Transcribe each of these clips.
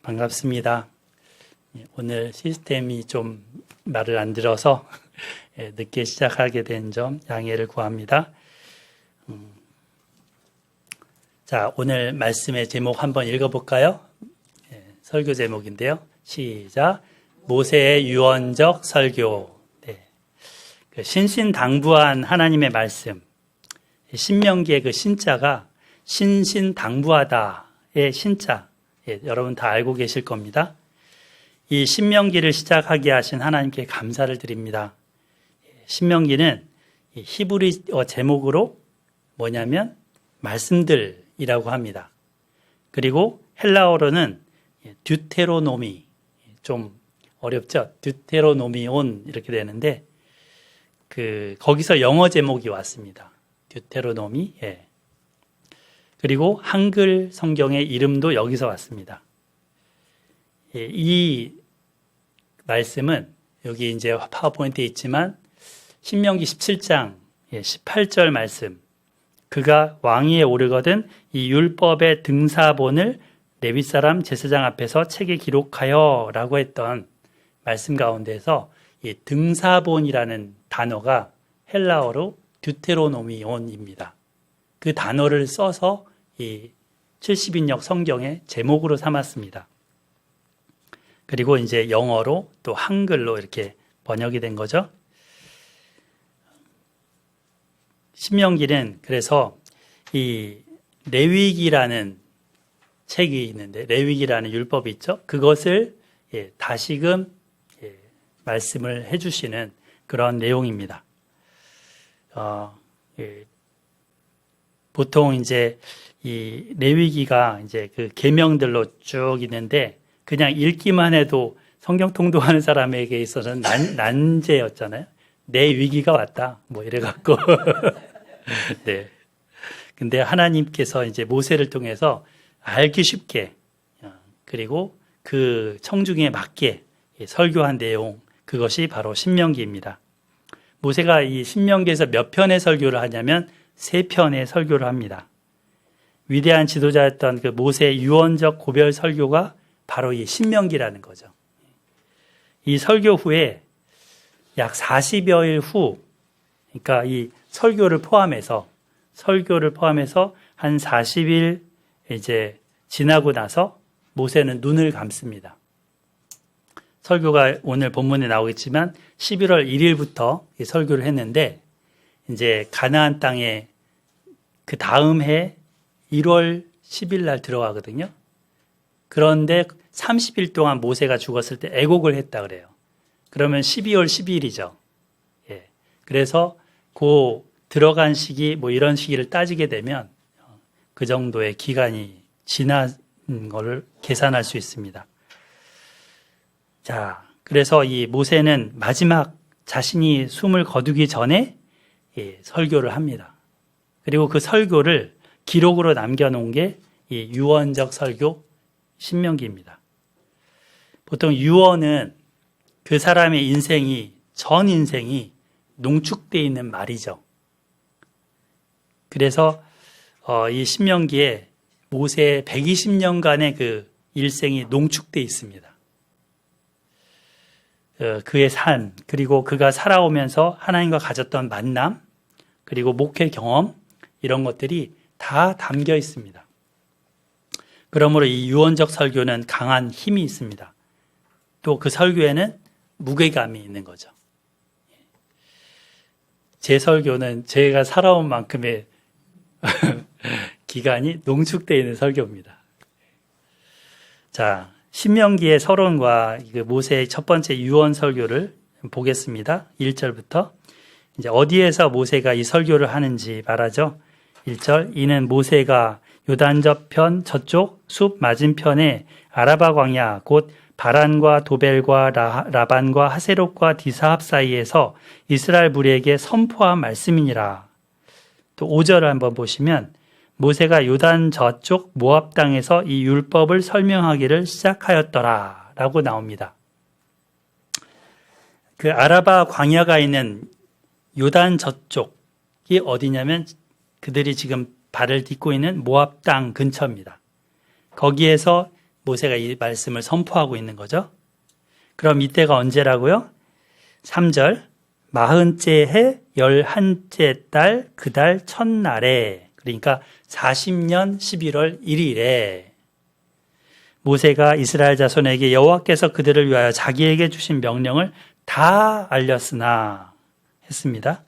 반갑습니다. 오늘 시스템이 좀 말을 안 들어서 늦게 시작하게 된 점 양해를 구합니다. 자, 오늘 말씀의 제목 한번 읽어볼까요? 설교 제목인데요. 시작. 모세의 유언적 설교. 신신당부한 하나님의 말씀. 신명기의 그 신자가 신신당부하다의 신자. 여러분 다 알고 계실 겁니다. 이 신명기를 시작하게 하신 하나님께 감사를 드립니다. 신명기는 히브리어 제목으로 뭐냐면 말씀들이라고 합니다. 그리고 헬라어로는 듀테로노미, 좀 어렵죠? 듀테로노미온 이렇게 되는데 거기서 영어 제목이 왔습니다. 듀테로노미. 그리고 한글 성경의 이름도 여기서 왔습니다. 이 말씀은 여기 이제 파워포인트에 있지만 신명기 17장 18절 말씀, 그가 왕위에 오르거든 이 율법의 등사본을 레위 사람 제사장 앞에서 책에 기록하여 라고 했던 말씀 가운데서 이 등사본이라는 단어가 헬라어로 듀테로노미온입니다. 그 단어를 써서 이 70인역 성경의 제목으로 삼았습니다. 그리고 이제 영어로 또 한글로 이렇게 번역이 된 거죠. 신명기는 그래서 이 레위기라는 책이 있는데, 레위기라는 율법이 있죠. 그것을 다시금 말씀을 해주시는 그런 내용입니다. 보통 이제 이 레위기가 이제 그 계명들로 쭉 있는데 그냥 읽기만 해도 성경 통독하는 사람에게 있어서는 난제였잖아요. 내 위기가 왔다. 뭐 이래갖고. 네. 근데 하나님께서 이제 모세를 통해서 알기 쉽게, 그리고 그 청중에 맞게 설교한 내용, 그것이 바로 신명기입니다. 모세가 이 신명기에서 몇 편의 설교를 하냐면 3편의 설교를 합니다. 위대한 지도자였던 그 모세의 유언적 고별 설교가 바로 이 신명기라는 거죠. 이 설교 후에 약 40여일 후, 그러니까 이 설교를 포함해서 한 40일 이제 지나고 나서 모세는 눈을 감습니다. 설교가 오늘 본문에 나오겠지만 11월 1일부터 이 설교를 했는데 이제 가나안 땅에 그 다음 해 1월 10일 날 들어가거든요. 그런데 30일 동안 모세가 죽었을 때 애곡을 했다 그래요. 그러면 12월 12일이죠. 그래서 그 들어간 시기, 뭐 이런 시기를 따지게 되면 그 정도의 기간이 지난 것을 계산할 수 있습니다. 자, 그래서 이 모세는 마지막 자신이 숨을 거두기 전에 설교를 합니다. 그리고 그 설교를 기록으로 남겨놓은 게 이 유언적 설교 신명기입니다. 보통 유언은 그 사람의 전 인생이 농축되어 있는 말이죠. 그래서 이 신명기에 모세의 120년간의 그 일생이 농축되어 있습니다. 그의 삶, 그리고 그가 살아오면서 하나님과 가졌던 만남, 그리고 목회 경험, 이런 것들이 다 담겨 있습니다. 그러므로 이 유언적 설교는 강한 힘이 있습니다. 또 그 설교에는 무게감이 있는 거죠. 제 설교는 제가 살아온 만큼의 기간이 농축되어 있는 설교입니다. 자, 신명기의 서론과 모세의 첫 번째 유언 설교를 보겠습니다. 1절부터. 이제 어디에서 모세가 이 설교를 하는지 말하죠. 1절, 이는 모세가 요단 저편 저쪽 숲 맞은편에 아라바 광야 곧 바란과 도벨과 라반과 하세롯과 디사합 사이에서 이스라엘 무리에게 선포한 말씀이니라. 또 5절을 한번 보시면 모세가 요단 저쪽 모압 땅에서 이 율법을 설명하기를 시작하였더라 라고 나옵니다. 그 아라바 광야가 있는 요단 저쪽이 어디냐면 그들이 지금 발을 딛고 있는 모압 땅 근처입니다. 거기에서 모세가 이 말씀을 선포하고 있는 거죠. 그럼 이때가 언제라고요? 3절 40째 해 11째 달 그 달 첫날에, 그러니까 40년 11월 1일에 모세가 이스라엘 자손에게 여호와께서 그들을 위하여 자기에게 주신 명령을 다 알렸으나 했습니다.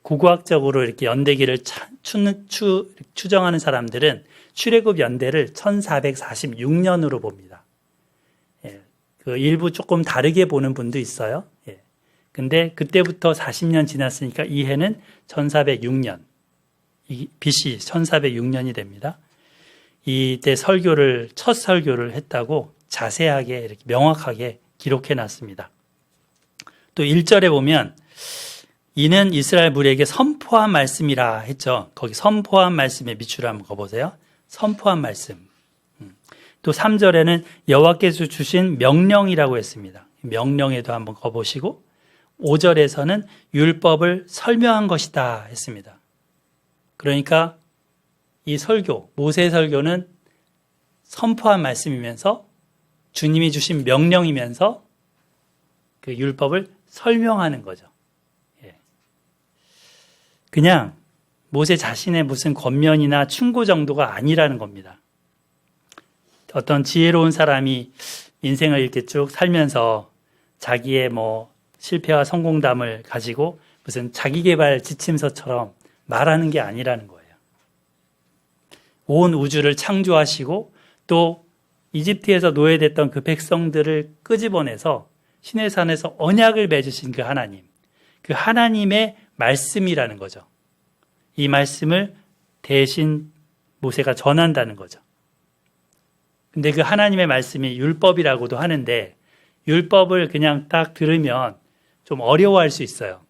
고고학적으로 이렇게 연대기를 추정하는 사람들은 출애굽 연대를 1446년으로 봅니다. 일부 조금 다르게 보는 분도 있어요. 근데 그때부터 40년 지났으니까 이 해는 1406년, BC 1406년이 됩니다. 이때 첫 설교를 했다고 자세하게 이렇게 명확하게 기록해 놨습니다. 또 1절에 보면 이는 이스라엘 무리에게 선포한 말씀이라 했죠. 거기 선포한 말씀에 밑줄을 한번 그어보세요. 선포한 말씀. 또 3절에는 여호와께서 주신 명령이라고 했습니다. 명령에도 한번 그어보시고 5절에서는 율법을 설명한 것이다 했습니다. 그러니까 이 설교, 모세의 설교는 선포한 말씀이면서 주님이 주신 명령이면서 그 율법을 설명하는 거죠. 그냥 모세 자신의 무슨 권면이나 충고 정도가 아니라는 겁니다. 어떤 지혜로운 사람이 인생을 이렇게 쭉 살면서 자기의 실패와 성공담을 가지고 무슨 자기개발 지침서처럼 말하는 게 아니라는 거예요. 온 우주를 창조하시고 또 이집트에서 노예됐던 그 백성들을 끄집어내서 시내산에서 언약을 맺으신 그 하나님, 그 하나님의 말씀이라는 거죠. 이 말씀을 대신 모세가 전한다는 거죠. 근데 그 하나님의 말씀이 율법이라고도 하는데 율법을 그냥 딱 들으면 좀 어려워할 수 있어요.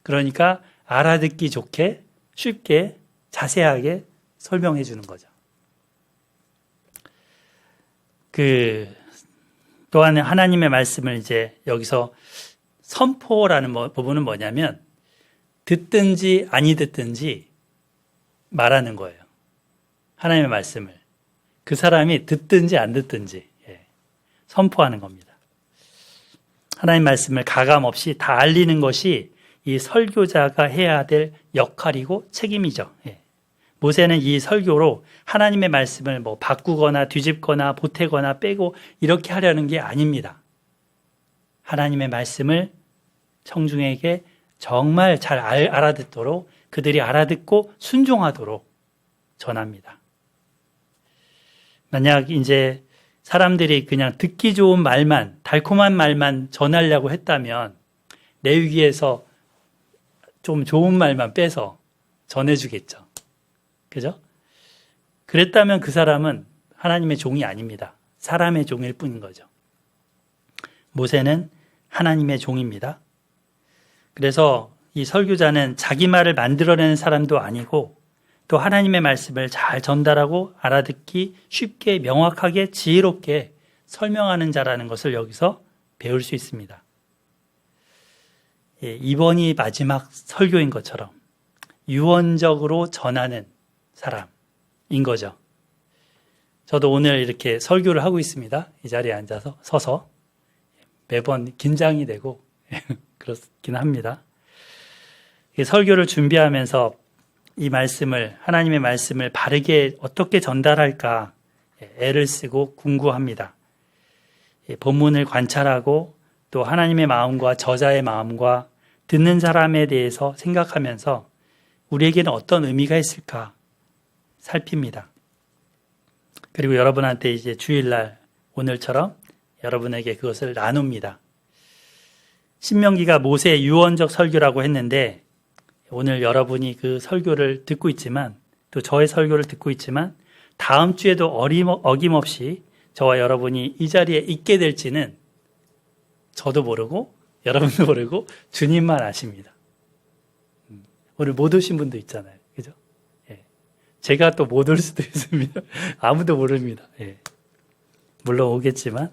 그러니까 알아듣기 좋게 쉽게 자세하게 설명해 주는 거죠. 또한 하나님의 말씀을 이제 여기서 선포라는 부분은 뭐냐면 듣든지 아니 듣든지 말하는 거예요. 하나님의 말씀을. 그 사람이 듣든지 안 듣든지 선포하는 겁니다. 하나님의 말씀을 가감 없이 다 알리는 것이 이 설교자가 해야 될 역할이고 책임이죠. 모세는 이 설교로 하나님의 말씀을 바꾸거나 뒤집거나 보태거나 빼고 이렇게 하려는 게 아닙니다. 하나님의 말씀을 청중에게 정말 잘 알아듣도록 그들이 알아듣고 순종하도록 전합니다. 만약 이제 사람들이 그냥 듣기 좋은 말만, 달콤한 말만 전하려고 했다면 레위기에서 좀 좋은 말만 빼서 전해주겠죠. 그죠? 그랬다면 그 사람은 하나님의 종이 아닙니다. 사람의 종일 뿐인 거죠. 모세는 하나님의 종입니다. 그래서 이 설교자는 자기 말을 만들어내는 사람도 아니고 또 하나님의 말씀을 잘 전달하고 알아듣기 쉽게 명확하게 지혜롭게 설명하는 자라는 것을 여기서 배울 수 있습니다. 이번이 마지막 설교인 것처럼 유언적으로 전하는 사람인 거죠. 저도 오늘 이렇게 설교를 하고 있습니다. 이 자리에 서서 매번 긴장이 되고 그렇긴 합니다. 설교를 준비하면서 이 말씀을, 하나님의 말씀을 바르게 어떻게 전달할까 애를 쓰고 궁구합니다. 본문을 관찰하고 또 하나님의 마음과 저자의 마음과 듣는 사람에 대해서 생각하면서 우리에게는 어떤 의미가 있을까 살핍니다. 그리고 여러분한테 이제 주일날 오늘처럼 여러분에게 그것을 나눕니다. 신명기가 모세의 유언적 설교라고 했는데 오늘 여러분이 그 설교를 듣고 있지만 또 저의 설교를 듣고 있지만 다음 주에도 어김없이 저와 여러분이 이 자리에 있게 될지는 저도 모르고 여러분도 모르고 주님만 아십니다. 오늘 못 오신 분도 있잖아요. 그죠? 제가 또 못 올 수도 있습니다. 아무도 모릅니다. 물론 오겠지만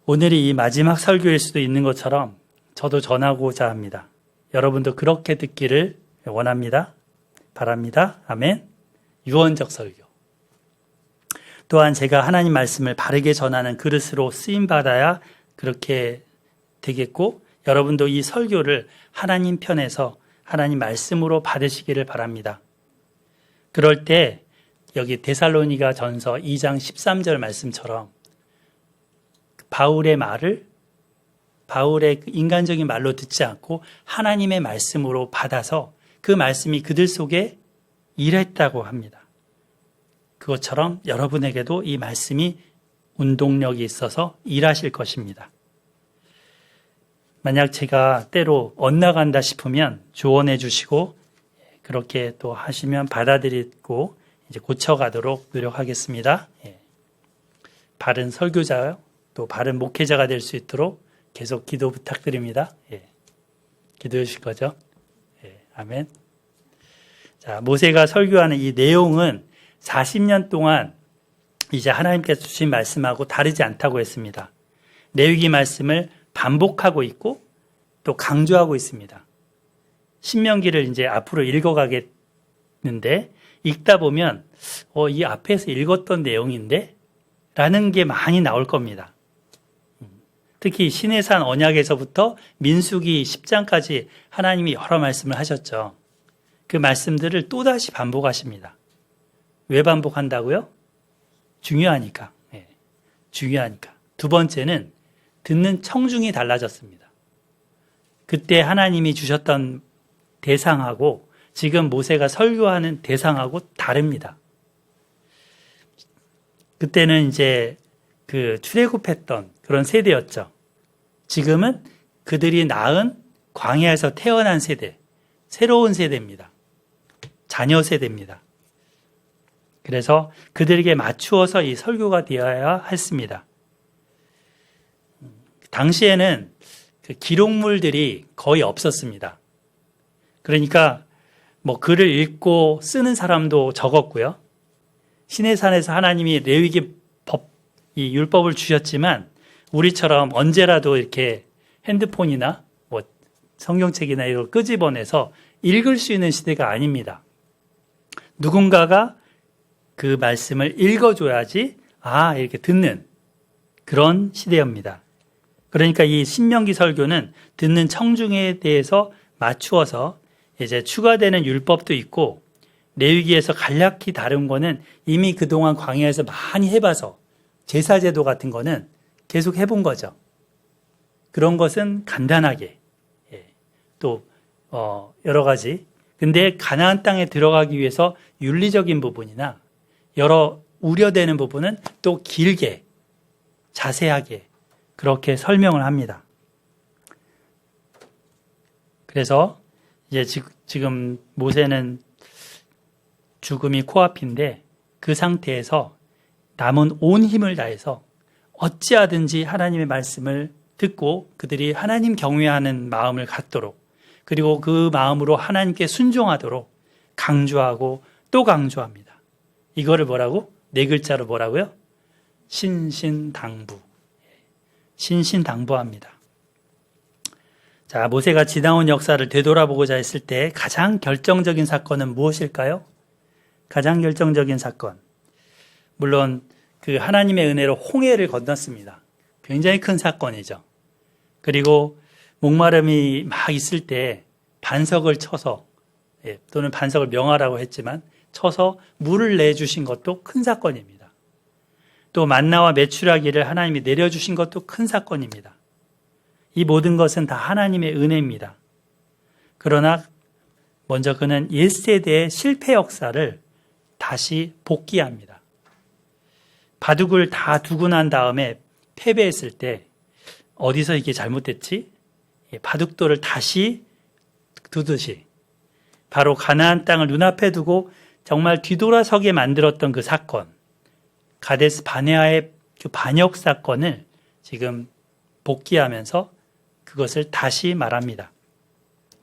오늘이 이 마지막 설교일 수도 있는 것처럼 저도 전하고자 합니다. 여러분도 그렇게 듣기를 원합니다. 바랍니다. 아멘. 유언적 설교. 또한 제가 하나님 말씀을 바르게 전하는 그릇으로 쓰임받아야 그렇게 되겠고, 여러분도 이 설교를 하나님 편에서 하나님 말씀으로 받으시기를 바랍니다. 그럴 때 여기 데살로니가 전서 2장 13절 말씀처럼 바울의 말을 바울의 인간적인 말로 듣지 않고 하나님의 말씀으로 받아서 그 말씀이 그들 속에 일했다고 합니다. 그것처럼 여러분에게도 이 말씀이 운동력이 있어서 일하실 것입니다. 만약 제가 때로 엇나간다 싶으면 조언해 주시고 그렇게 또 하시면 받아들이고 이제 고쳐가도록 노력하겠습니다. 바른 설교자 또 바른 목회자가 될 수 있도록 계속 기도 부탁드립니다. 기도해 주실 거죠? 아멘. 자, 모세가 설교하는 이 내용은 40년 동안 이제 하나님께서 주신 말씀하고 다르지 않다고 했습니다. 레위기 말씀을 반복하고 있고 또 강조하고 있습니다. 신명기를 이제 앞으로 읽어가겠는데 읽다 보면 이 앞에서 읽었던 내용인데 라는 게 많이 나올 겁니다. 특히 시내산 언약에서부터 민수기 10장까지 하나님이 여러 말씀을 하셨죠. 그 말씀들을 또다시 반복하십니다. 왜 반복한다고요? 중요하니까. 중요하니까. 두 번째는 듣는 청중이 달라졌습니다. 그때 하나님이 주셨던 대상하고 지금 모세가 설교하는 대상하고 다릅니다. 그때는 이제 그 출애굽했던 그런 세대였죠. 지금은 그들이 낳은 광야에서 태어난 세대, 새로운 세대입니다. 자녀 세대입니다. 그래서 그들에게 맞추어서 이 설교가 되어야 했습니다. 당시에는 그 기록물들이 거의 없었습니다. 그러니까 뭐 글을 읽고 쓰는 사람도 적었고요. 시내산에서 하나님이 레위기 법, 이 율법을 주셨지만 우리처럼 언제라도 이렇게 핸드폰이나 뭐 성경책이나 이걸 끄집어내서 읽을 수 있는 시대가 아닙니다. 누군가가 그 말씀을 읽어줘야지 이렇게 듣는 그런 시대입니다. 그러니까 이 신명기 설교는 듣는 청중에 대해서 맞추어서 이제 추가되는 율법도 있고 레위기에서 간략히 다른 거는 이미 그동안 광야에서 많이 해봐서 제사제도 같은 거는 계속 해본 거죠. 그런 것은 간단하게 또 여러 가지. 근데 가나안 땅에 들어가기 위해서 윤리적인 부분이나 여러 우려되는 부분은 또 길게 자세하게 그렇게 설명을 합니다. 그래서 이제 지금 모세는 죽음이 코앞인데 그 상태에서 남은 온 힘을 다해서 어찌하든지 하나님의 말씀을 듣고 그들이 하나님 경외하는 마음을 갖도록 그리고 그 마음으로 하나님께 순종하도록 강조하고 또 강조합니다. 이거를 뭐라고? 4글자로 뭐라고요? 신신당부. 신신당부합니다. 자, 모세가 지나온 역사를 되돌아보고자 했을 때 가장 결정적인 사건은 무엇일까요? 가장 결정적인 사건. 물론 그 하나님의 은혜로 홍해를 건넜습니다. 굉장히 큰 사건이죠. 그리고 목마름이 막 있을 때 반석을 쳐서 또는 반석을 명하라고 했지만 쳐서 물을 내주신 것도 큰 사건입니다. 또 만나와 메추라기를 하나님이 내려주신 것도 큰 사건입니다. 이 모든 것은 다 하나님의 은혜입니다. 그러나 먼저 그는 1세대의 실패 역사를 다시 복귀합니다. 바둑을 다 두고 난 다음에 패배했을 때 어디서 이게 잘못됐지? 바둑돌을 다시 두듯이 바로 가나안 땅을 눈앞에 두고 정말 뒤돌아서게 만들었던 그 사건, 가데스 바네아의 그 반역 사건을 지금 복귀하면서 그것을 다시 말합니다.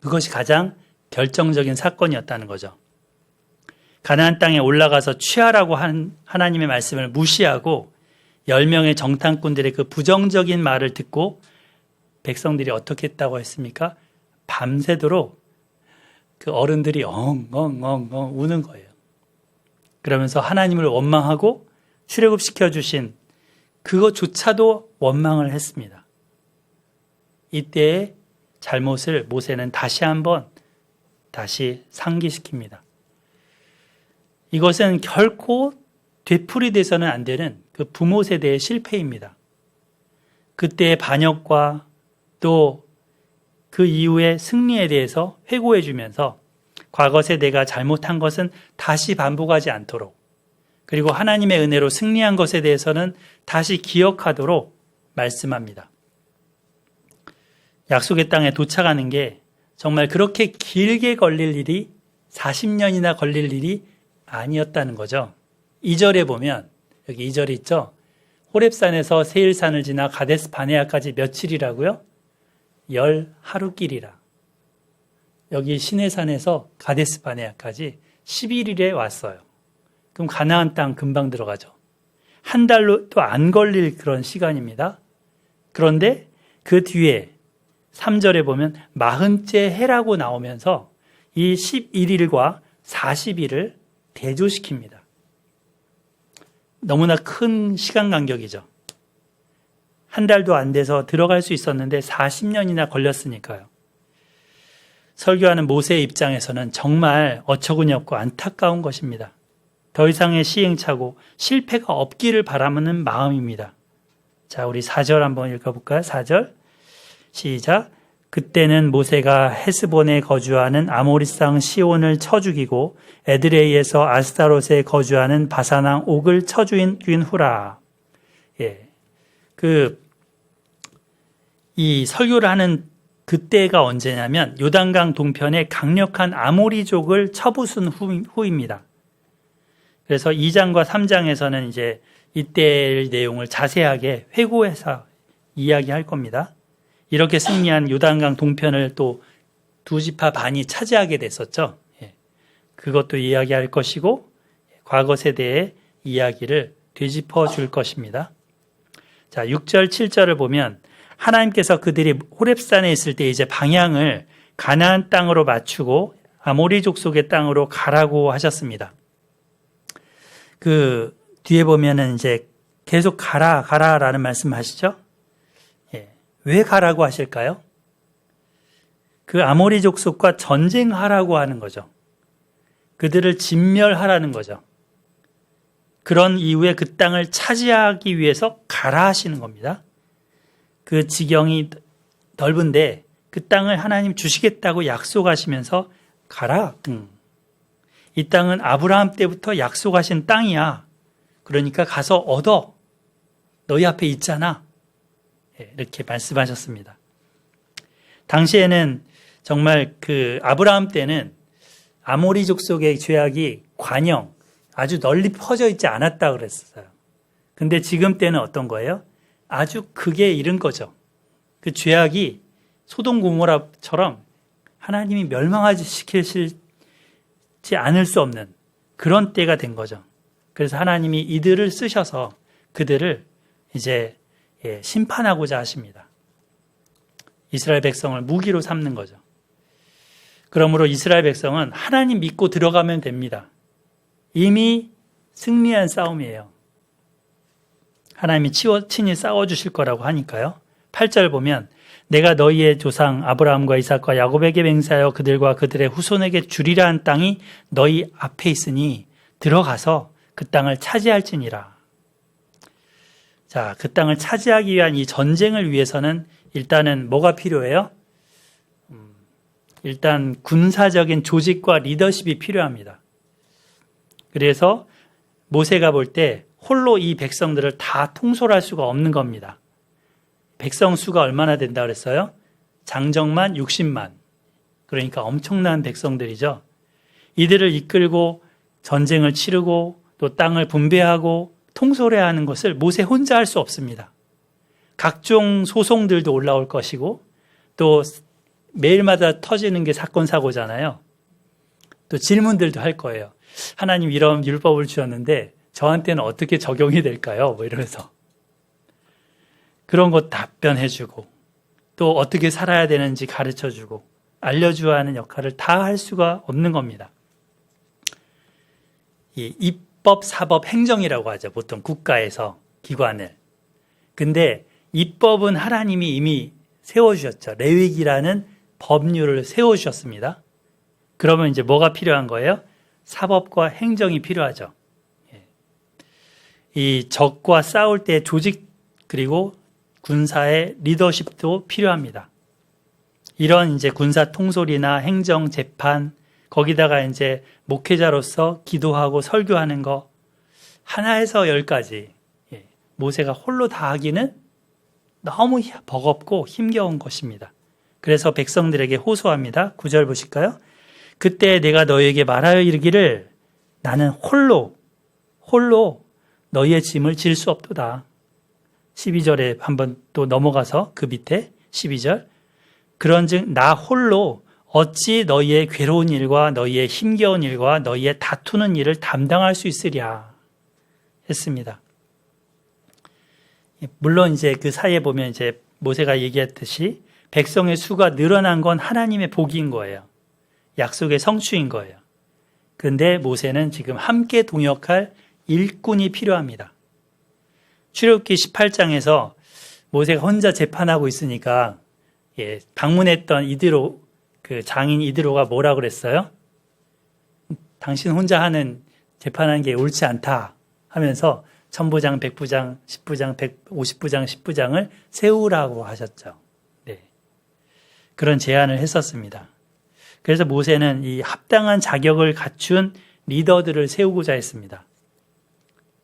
그것이 가장 결정적인 사건이었다는 거죠. 가나안 땅에 올라가서 취하라고 한 하나님의 말씀을 무시하고 10명의 정탐꾼들의 그 부정적인 말을 듣고 백성들이 어떻게 했다고 했습니까? 밤새도록 그 어른들이 엉엉엉엉 우는 거예요. 그러면서 하나님을 원망하고 출애굽시켜 주신 그것조차도 원망을 했습니다. 이때의 잘못을 모세는 다시 한번 상기시킵니다. 이것은 결코 되풀이돼서는 안 되는 그 부모 세대의 실패입니다. 그때의 반역과 또 그 이후의 승리에 대해서 회고해 주면서 과거 세대가 잘못한 것은 다시 반복하지 않도록, 그리고 하나님의 은혜로 승리한 것에 대해서는 다시 기억하도록 말씀합니다. 약속의 땅에 도착하는 게 정말 그렇게 길게 걸릴 일이 40년이나 걸릴 일이 아니었다는 거죠. 2절에 보면, 여기 2절이 있죠. 호렙산에서 세일산을 지나 가데스 바네아까지 며칠이라고요? 10하루길이라. 여기 시내산에서 가데스 바네아까지 11일에 왔어요. 그럼 가나안 땅 금방 들어가죠. 한 달도 안 걸릴 그런 시간입니다. 그런데 그 뒤에 3절에 보면 40째 해라고 나오면서 이 11일과 40일을 대조시킵니다. 너무나 큰 시간 간격이죠. 한 달도 안 돼서 들어갈 수 있었는데 40년이나 걸렸으니까요. 설교하는 모세의 입장에서는 정말 어처구니 없고 안타까운 것입니다. 더 이상의 시행착오, 실패가 없기를 바라는 마음입니다. 자, 우리 4절 한번 읽어볼까요? 4절 시작. 그때는 모세가 헤스본에 거주하는 아모리상 시온을 쳐 죽이고 에드레이에서 아스타롯에 거주하는 바사왕 옥을 쳐 죽인 후라. 예. 이 설교를 하는 그때가 언제냐면 요단강 동편의 강력한 아모리족을 쳐부순 후입니다. 그래서 2장과 3장에서는 이제 이때의 내용을 자세하게 회고해서 이야기할 겁니다. 이렇게 승리한 요단강 동편을 또 두 지파 반이 차지하게 됐었죠. 그것도 이야기할 것이고 과거 세대의 이야기를 되짚어 줄 것입니다. 자, 6절, 7절을 보면 하나님께서 그들이 호렙산에 있을 때 이제 방향을 가나안 땅으로 맞추고 아모리 족속의 땅으로 가라고 하셨습니다. 그 뒤에 보면은 이제 계속 가라라는 말씀 하시죠? 왜 가라고 하실까요? 그 아모리 족속과 전쟁하라고 하는 거죠. 그들을 진멸하라는 거죠. 그런 이후에 그 땅을 차지하기 위해서 가라 하시는 겁니다. 그 지경이 넓은데 그 땅을 하나님 주시겠다고 약속하시면서 가라. 이 땅은 아브라함 때부터 약속하신 땅이야. 그러니까 가서 얻어. 너희 앞에 있잖아. 이렇게 말씀하셨습니다. 당시에는 정말 그 아브라함 때는 아모리 족속의 죄악이 관영, 아주 널리 퍼져 있지 않았다 그랬어요. 근데 지금 때는 어떤 거예요? 아주 극에 이른 거죠. 그 죄악이 소돔 고모라처럼 하나님이 멸망하지 시키지 않을 수 없는 그런 때가 된 거죠. 그래서 하나님이 이들을 쓰셔서 그들을 이제 심판하고자 하십니다. 이스라엘 백성을 무기로 삼는 거죠. 그러므로 이스라엘 백성은 하나님 믿고 들어가면 됩니다. 이미 승리한 싸움이에요. 하나님이 친히 싸워주실 거라고 하니까요. 8절 보면 내가 너희의 조상 아브라함과 이삭과 야곱에게 맹세하여 그들과 그들의 후손에게 주리라 한 땅이 너희 앞에 있으니 들어가서 그 땅을 차지할지니라. 자, 그 땅을 차지하기 위한 이 전쟁을 위해서는 일단은 뭐가 필요해요? 일단 군사적인 조직과 리더십이 필요합니다. 그래서 모세가 볼 때 홀로 이 백성들을 다 통솔할 수가 없는 겁니다. 백성 수가 얼마나 된다 그랬어요? 장정만 60만. 그러니까 엄청난 백성들이죠. 이들을 이끌고 전쟁을 치르고 또 땅을 분배하고 통솔해야 하는 것을 모세 혼자 할 수 없습니다. 각종 소송들도 올라올 것이고 또 매일마다 터지는 게 사건 사고잖아요. 또 질문들도 할 거예요. 하나님 이런 율법을 주셨는데 저한테는 어떻게 적용이 될까요? 뭐 이러면서 그런 것 답변해주고 또 어떻게 살아야 되는지 가르쳐주고 알려줘야 하는 역할을 다 할 수가 없는 겁니다. 이 입법, 사법, 행정이라고 하죠. 보통 국가에서 기관을. 근데 입법은 하나님이 이미 세워주셨죠. 레위기라는 법률을 세워주셨습니다. 그러면 이제 뭐가 필요한 거예요? 사법과 행정이 필요하죠. 이 적과 싸울 때 조직 그리고 군사의 리더십도 필요합니다. 이런 이제 군사 통솔이나 행정, 재판, 거기다가 이제 목회자로서 기도하고 설교하는 거 하나에서 10까지 모세가 홀로 다 하기는 너무 버겁고 힘겨운 것입니다. 그래서 백성들에게 호소합니다. 9절 보실까요? 그때 내가 너희에게 말하여 이르기를 나는 홀로 너희의 짐을 질 수 없도다. 12절에 한번 또 넘어가서 그 밑에 12절 그런즉 나 홀로 어찌 너희의 괴로운 일과 너희의 힘겨운 일과 너희의 다투는 일을 담당할 수 있으랴 했습니다. 물론 이제 그 사이에 보면 이제 모세가 얘기했듯이 백성의 수가 늘어난 건 하나님의 복인 거예요. 약속의 성취인 거예요. 그런데 모세는 지금 함께 동역할 일꾼이 필요합니다. 출애굽기 18장에서 모세가 혼자 재판하고 있으니까 방문했던 이드로 그 장인 이드로가 뭐라고 그랬어요? 당신 혼자 하는 재판하는 게 옳지 않다 하면서 천부장, 백부장, 십부장, 150부장, 10부장을 세우라고 하셨죠. 네. 그런 제안을 했었습니다. 그래서 모세는 이 합당한 자격을 갖춘 리더들을 세우고자 했습니다.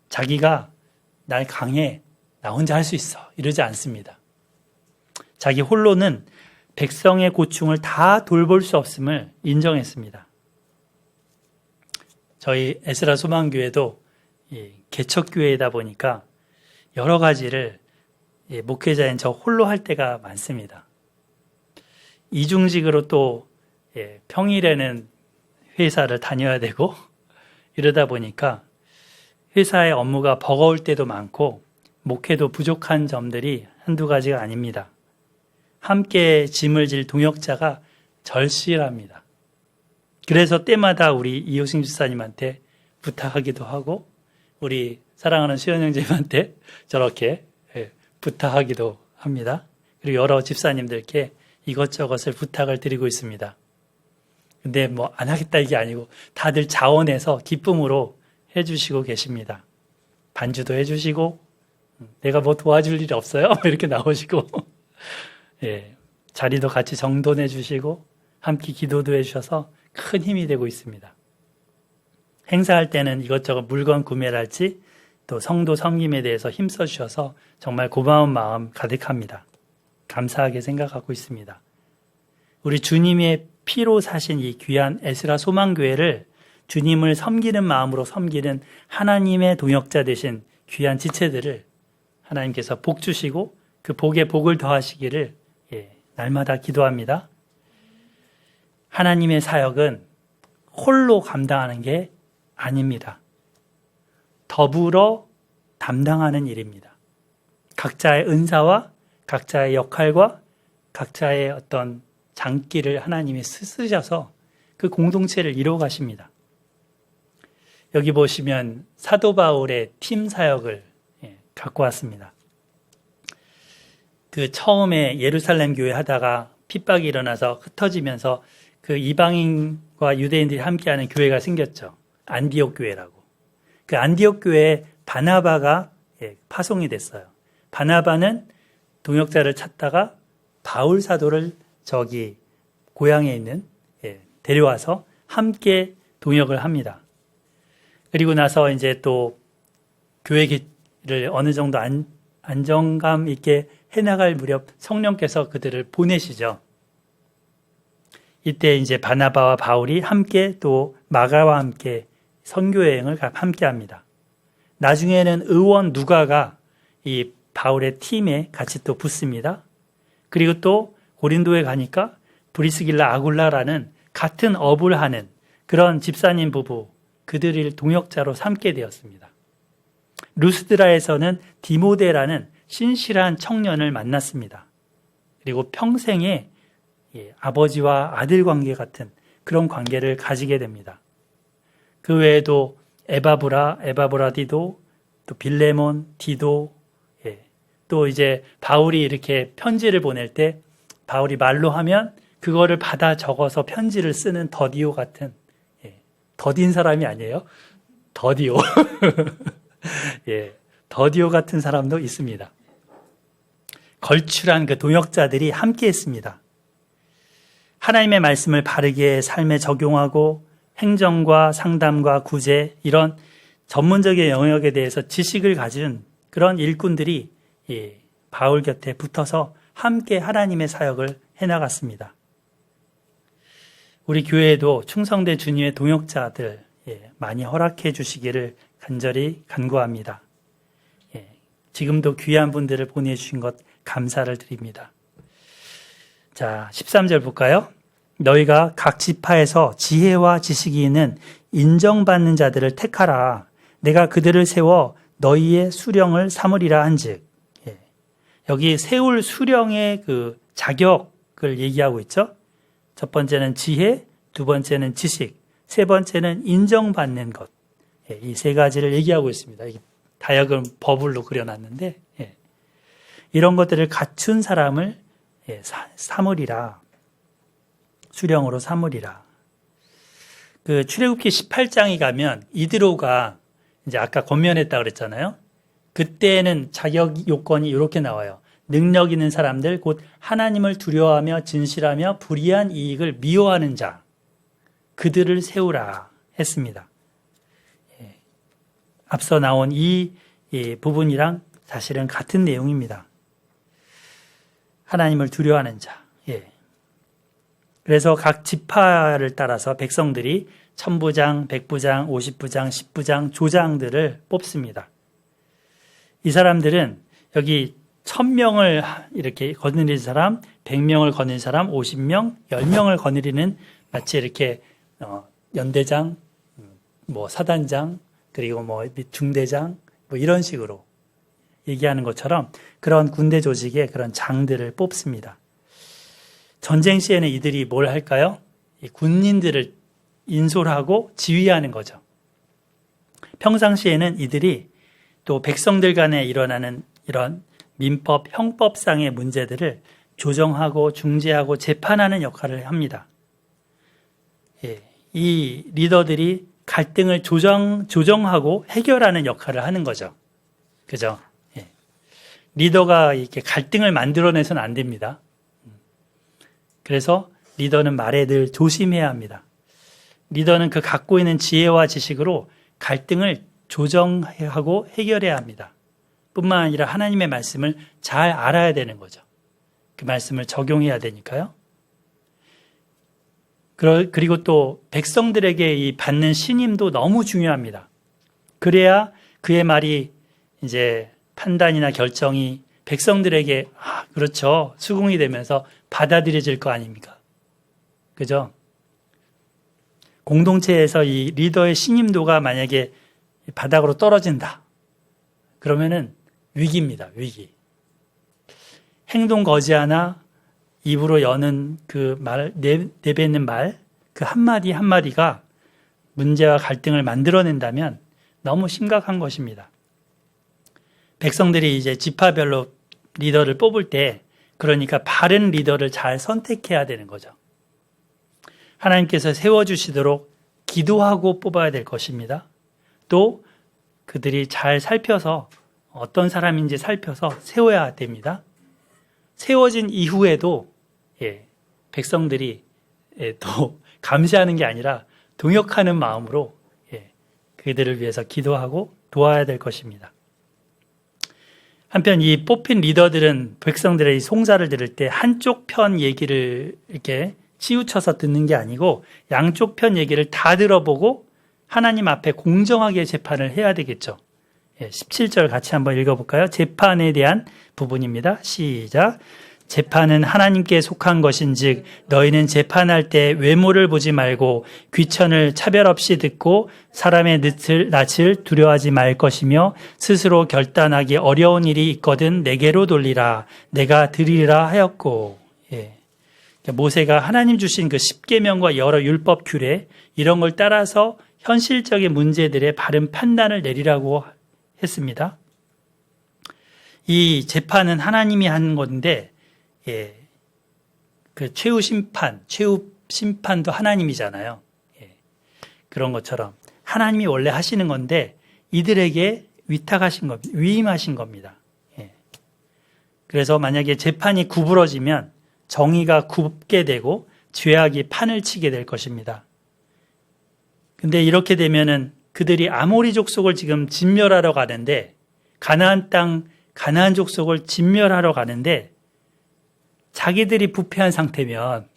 자기가 날 강해, 나 혼자 할 수 있어 이러지 않습니다. 자기 홀로는 백성의 고충을 다 돌볼 수 없음을 인정했습니다. 저희 에스라 소망교회도 개척교회이다 보니까 여러 가지를 목회자인 저 홀로 할 때가 많습니다. 이중직으로 또 평일에는 회사를 다녀야 되고 이러다 보니까 회사의 업무가 버거울 때도 많고 목회도 부족한 점들이 한두 가지가 아닙니다. 함께 짐을 질 동역자가 절실합니다. 그래서 때마다 우리 이호승 집사님한테 부탁하기도 하고 우리 사랑하는 수현 형제님한테 저렇게 부탁하기도 합니다. 그리고 여러 집사님들께 이것저것을 부탁을 드리고 있습니다. 근데 뭐 안 하겠다 이게 아니고 다들 자원해서 기쁨으로 해주시고 계십니다. 반주도 해주시고 내가 뭐 도와줄 일이 없어요? 이렇게 나오시고 자리도 같이 정돈해 주시고 함께 기도도 해주셔서 큰 힘이 되고 있습니다. 행사할 때는 이것저것 물건 구매랄지 또 성도 섬김에 대해서 힘써 주셔서 정말 고마운 마음 가득합니다. 감사하게 생각하고 있습니다. 우리 주님의 피로 사신 이 귀한 에스라 소망교회를 주님을 섬기는 마음으로 섬기는 하나님의 동역자 되신 귀한 지체들을 하나님께서 복 주시고 그 복에 복을 더하시기를 날마다 기도합니다. 하나님의 사역은 홀로 감당하는 게 아닙니다. 더불어 담당하는 일입니다. 각자의 은사와 각자의 역할과 각자의 어떤 장기를 하나님이 쓰셔서 그 공동체를 이루어 가십니다. 여기 보시면 사도 바울의 팀 사역을 갖고 왔습니다. 그 처음에 예루살렘 교회 하다가 핍박이 일어나서 흩어지면서 그 이방인과 유대인들이 함께하는 교회가 생겼죠. 안디옥 교회라고. 그 안디옥 교회에 바나바가 파송이 됐어요. 바나바는 동역자를 찾다가 바울 사도를 저기 고향에 있는 데려와서 함께 동역을 합니다. 그리고 나서 이제 또 교회를 어느 정도 안정감 있게 해나갈 무렵 성령께서 그들을 보내시죠. 이때 이제 바나바와 바울이 함께 또 마가와 함께 선교여행을 함께 합니다. 나중에는 의원 누가가 이 바울의 팀에 같이 또 붙습니다. 그리고 또 고린도에 가니까 브리스길라 아굴라라는 같은 업을 하는 그런 집사님 부부 그들을 동역자로 삼게 되었습니다. 루스드라에서는 디모데라는 신실한 청년을 만났습니다. 그리고 평생에 아버지와 아들 관계 같은 그런 관계를 가지게 됩니다. 그 외에도 에바브라 디도, 또 빌레몬, 디도, 또 이제 바울이 이렇게 편지를 보낼 때 바울이 말로 하면 그거를 받아 적어서 편지를 쓰는 더디오 같은, 더딘 사람이 아니에요. 더디오. 더디오 같은 사람도 있습니다. 걸출한 그 동역자들이 함께 했습니다. 하나님의 말씀을 바르게 삶에 적용하고 행정과 상담과 구제, 이런 전문적인 영역에 대해서 지식을 가진 그런 일꾼들이 바울 곁에 붙어서 함께 하나님의 사역을 해나갔습니다. 우리 교회에도 충성된 주님의 동역자들 많이 허락해 주시기를 간절히 간구합니다. 지금도 귀한 분들을 보내주신 것 감사를 드립니다. 자, 13절 볼까요? 너희가 각 지파에서 지혜와 지식이 있는 인정받는 자들을 택하라. 내가 그들을 세워 너희의 수령을 삼으리라 한즉. 여기 세울 수령의 그 자격을 얘기하고 있죠. 첫 번째는 지혜, 두 번째는 지식, 세 번째는 인정받는 것. 이 세 가지를 얘기하고 있습니다. 다역은 버블로 그려놨는데 이런 것들을 갖춘 사람을 삼으리라. 수령으로 삼으리라. 그 출애굽기 18장에 가면 이드로가 이제 아까 권면했다 그랬잖아요. 그때는 자격 요건이 이렇게 나와요. 능력 있는 사람들, 곧 하나님을 두려워하며 진실하며 불의한 이익을 미워하는 자, 그들을 세우라 했습니다. 앞서 나온 이 부분이랑 사실은 같은 내용입니다. 하나님을 두려워하는 자. 그래서 각 지파를 따라서 백성들이 천부장, 백부장, 50부장, 10부장, 조장들을 뽑습니다. 이 사람들은 여기 1000명을 이렇게 거느리는 사람, 100명을 거느리는 사람, 50명, 10명을 거느리는 마치 이렇게 연대장, 사단장, 그리고 중대장, 이런 식으로 얘기하는 것처럼 그런 군대 조직의 그런 장들을 뽑습니다. 전쟁 시에는 이들이 뭘 할까요? 이 군인들을 인솔하고 지휘하는 거죠. 평상시에는 이들이 또 백성들 간에 일어나는 이런 민법, 형법상의 문제들을 조정하고 중재하고 재판하는 역할을 합니다. 이 리더들이 갈등을 조정하고 해결하는 역할을 하는 거죠. 그죠? 리더가 이렇게 갈등을 만들어내서는 안 됩니다. 그래서 리더는 말에 늘 조심해야 합니다. 리더는 그 갖고 있는 지혜와 지식으로 갈등을 조정하고 해결해야 합니다. 뿐만 아니라 하나님의 말씀을 잘 알아야 되는 거죠. 그 말씀을 적용해야 되니까요. 그리고 또 백성들에게 이 받는 신임도 너무 중요합니다. 그래야 그의 말이 이제 판단이나 결정이 백성들에게 그렇죠, 수긍이 되면서 받아들여질 거 아닙니까? 그죠? 공동체에서 이 리더의 신임도가 만약에 바닥으로 떨어진다. 그러면은 위기입니다. 위기. 행동 거지 하나 입으로 여는 그 말, 내뱉는 말, 그 한마디 한마디가 문제와 갈등을 만들어낸다면 너무 심각한 것입니다. 백성들이 이제 지파별로 리더를 뽑을 때, 그러니까 바른 리더를 잘 선택해야 되는 거죠. 하나님께서 세워주시도록 기도하고 뽑아야 될 것입니다. 또 그들이 잘 살펴서 어떤 사람인지 살펴서 세워야 됩니다. 세워진 이후에도 백성들이 또 감시하는 게 아니라 동역하는 마음으로 그들을 위해서 기도하고 도와야 될 것입니다. 한편 이 뽑힌 리더들은 백성들의 송사를 들을 때 한쪽 편 얘기를 이렇게 치우쳐서 듣는 게 아니고 양쪽 편 얘기를 다 들어보고 하나님 앞에 공정하게 재판을 해야 되겠죠. 17절 같이 한번 읽어볼까요? 재판에 대한 부분입니다. 시작. 재판은 하나님께 속한 것인즉 너희는 재판할 때 외모를 보지 말고 귀천을 차별 없이 듣고 사람의 낯을 두려워하지 말 것이며 스스로 결단하기 어려운 일이 있거든 내게로 돌리라. 내가 드리리라 하였고. 모세가 하나님 주신 그 십계명과 여러 율법 규례 이런 걸 따라서 현실적인 문제들의 바른 판단을 내리라고 했습니다. 이 재판은 하나님이 하는 건데, 그 최후 심판도 하나님이잖아요. 그런 것처럼 하나님이 원래 하시는 건데 이들에게 위탁하신 겁니다. 위임하신 겁니다. 그래서 만약에 재판이 구부러지면 정의가 굽게 되고 죄악이 판을 치게 될 것입니다. 근데 이렇게 되면은 그들이 아모리 족속을 지금 진멸하러 가는데 가나안 땅 가나안 족속을 진멸하러 가는데 자기들이 부패한 상태면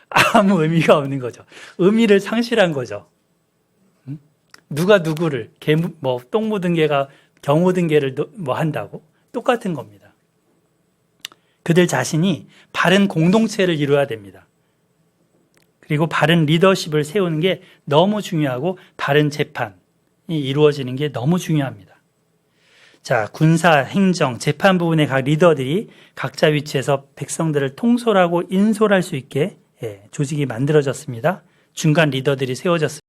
아무 의미가 없는 거죠. 의미를 상실한 거죠. 누가 누구를 똥 묻은 개가 경 묻은 개를 한다고 똑같은 겁니다. 그들 자신이 바른 공동체를 이루어야 됩니다. 그리고 바른 리더십을 세우는 게 너무 중요하고 바른 재판이 이루어지는 게 너무 중요합니다. 자, 군사, 행정, 재판 부분의 각 리더들이 각자 위치에서 백성들을 통솔하고 인솔할 수 있게 조직이 만들어졌습니다. 중간 리더들이 세워졌습니다.